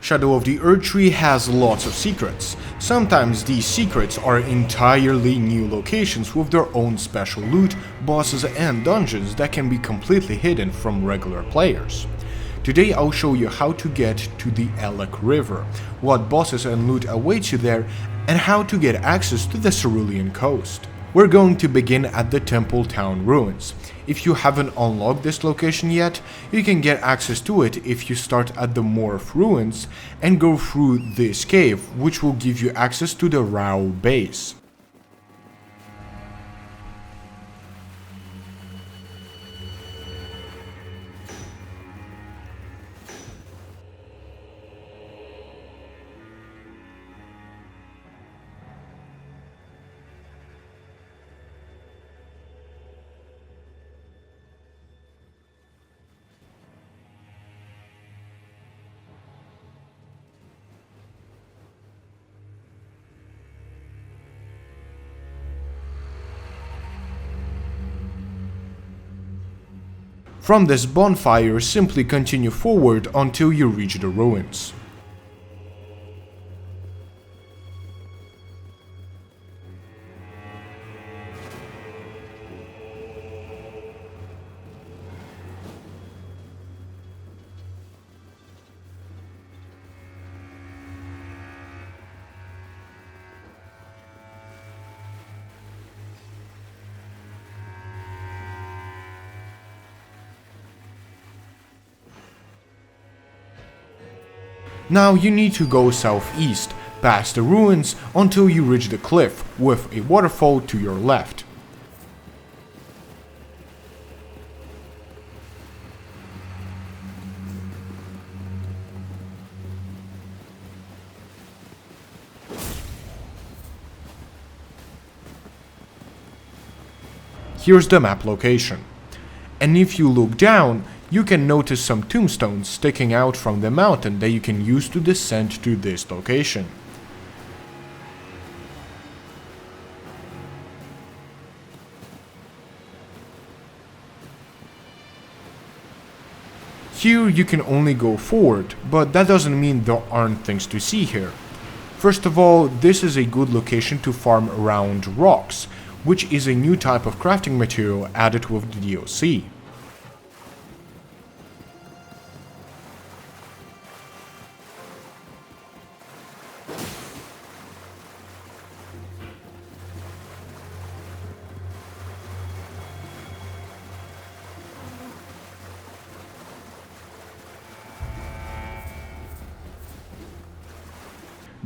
Shadow of the Erdtree has lots of secrets. Sometimes these secrets are entirely new locations with their own special loot, bosses and dungeons that can be completely hidden from regular players. Today I'll show you how to get to the Ellac River, what bosses and loot await you there, and how to get access to the Cerulean Coast. We're going to begin at the Temple Town ruins. If you haven't unlocked this location yet, you can get access to it if you start at the Morph ruins and go through this cave, which will give you access to the Rao base. From this bonfire, simply continue forward until you reach the ruins. Now you need to go southeast, past the ruins, until you reach the cliff, with a waterfall to your left. Here's the map location. And if you look down, you can notice some tombstones sticking out from the mountain that you can use to descend to this location. Here you can only go forward, but that doesn't mean there aren't things to see here. First of all, this is a good location to farm around rocks, which is a new type of crafting material added with the DLC.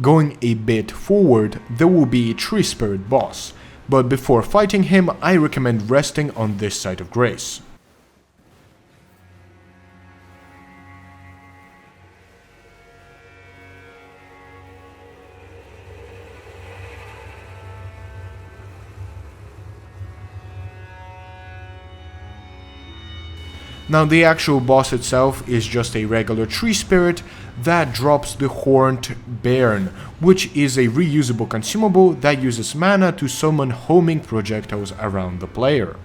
Going a bit forward, there will be a tree spirit boss, but before fighting him, I recommend resting on this side of grace. Now the actual boss itself is just a regular tree spirit that drops the Horned Bairn, which is a reusable consumable that uses mana to summon homing projectiles around the player.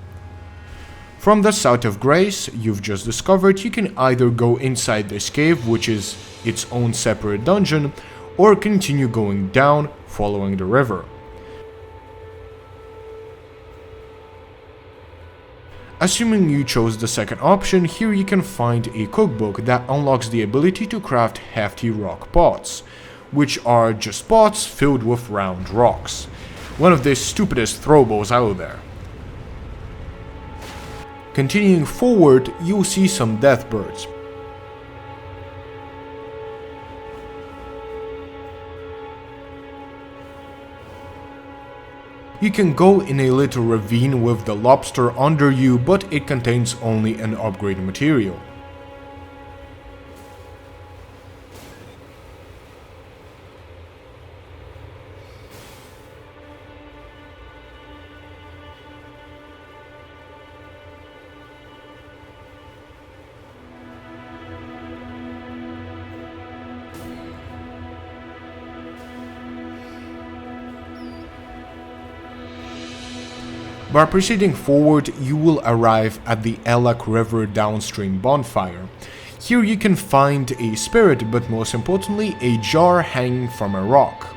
From the south of Grace you've just discovered, you can either go inside this cave, which is its own separate dungeon, or continue going down following the river. Assuming you chose the second option, here you can find a cookbook that unlocks the ability to craft hefty rock pots, which are just pots filled with round rocks. One of the stupidest throwballs out there. Continuing forward, you'll see some death birds. You can go in a little ravine with the lobster under you, but it contains only an upgrade material. By proceeding forward, you will arrive at the Ellac River Downstream bonfire. Here you can find a spirit, but most importantly a jar hanging from a rock.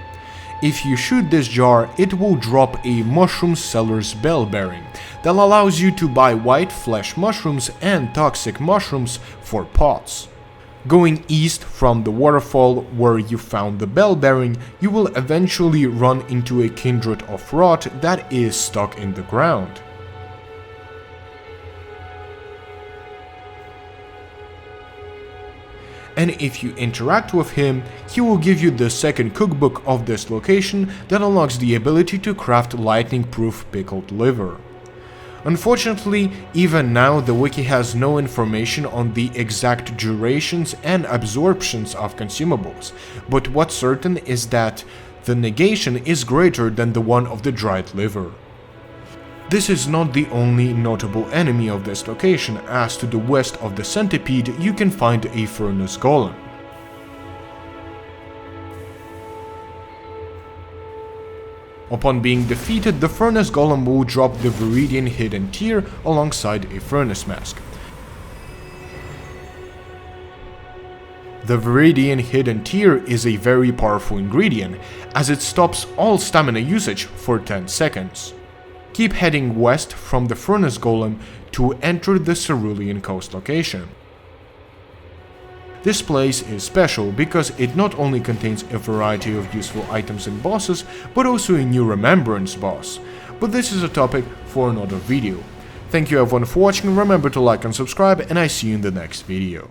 If you shoot this jar, it will drop a mushroom seller's bell bearing that allows you to buy white flesh mushrooms and toxic mushrooms for pots. Going east from the waterfall where you found the bell bearing, you will eventually run into a kindred of rot that is stuck in the ground. And if you interact with him, he will give you the second cookbook of this location that unlocks the ability to craft lightning-proof pickled liver. Unfortunately, even now the wiki has no information on the exact durations and absorptions of consumables, but what's certain is that the negation is greater than the one of the dried liver. This is not the only notable enemy of this location, as to the west of the centipede you can find a furnace golem. Upon being defeated, the furnace golem will drop the viridian hidden tear alongside a furnace mask. The viridian hidden tear is a very powerful ingredient, as it stops all stamina usage for 10 seconds. Keep heading west from the furnace golem to enter the Cerulean Coast location. This place is special because it not only contains a variety of useful items and bosses, but also a new remembrance boss. But this is a topic for another video. Thank you everyone for watching, remember to like and subscribe, and I see you in the next video.